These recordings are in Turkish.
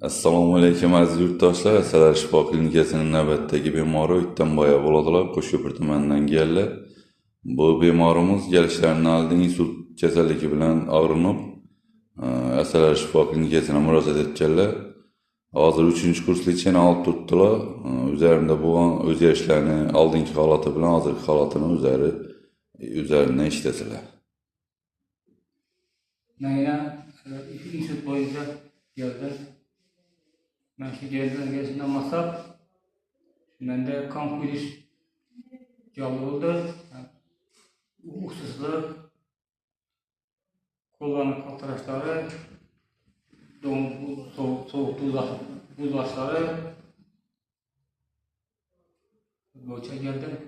Assalomu alaykum aziz yurtdoshlar. Asalar shifo klinikasining navbatdagi bemori itdan boya bo'ladilar. Qo'shko'pir tumanidan keldi. Bu bemorimiz kelishlaridan oldin insult kasalligi bilan og'rinib, Asalar shifo klinikasiga murojaat etganlar. Hozir 3-kurslikchani olib turibdilar. Üzerinde bo'lgan o'zgarishlarni oldingi holati bilan hozirgi holatini üzerinden ishlatilar. Ben yine insult boyunca geldim. Ben şu geldiğim geçtiğinden masal, bende kan kuyruş canlı oldu. Uğursuzluk, kollarının katlaşları, soğuk buzlaşları, boyunca geldim.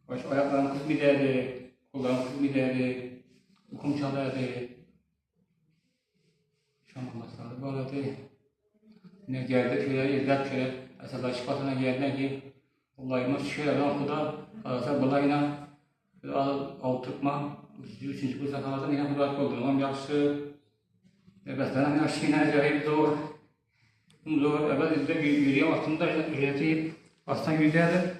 Ayaklarım kızmideydi, kollarım kızmideydi, uykum çalardı. Şanlamasları böyleydi. Ne geldi şöyle izlep şöyle mesela şifasına geldiğine ki olayımız şöyle ben okuda arasa balayına al tutma 3. kursa kaldım yine kudak oldum ama yaxşı beslenen yaxşı yine acayip zor evet izle yürüyem aslında üretip aslan yüzeydi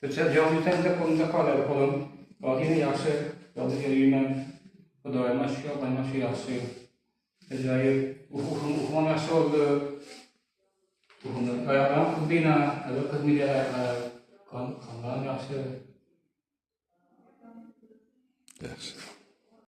tütsel cevap yüzeyinde kolumda kalır kolum bazı yine yaxşı yalnız yürüyemem kudayıma şu yapayma şu yaxşı acayip ukumam yaxşı oldu. Ayaklarım kızıyla, evet kızıyla kanlarım yaxşı. Yaxshi.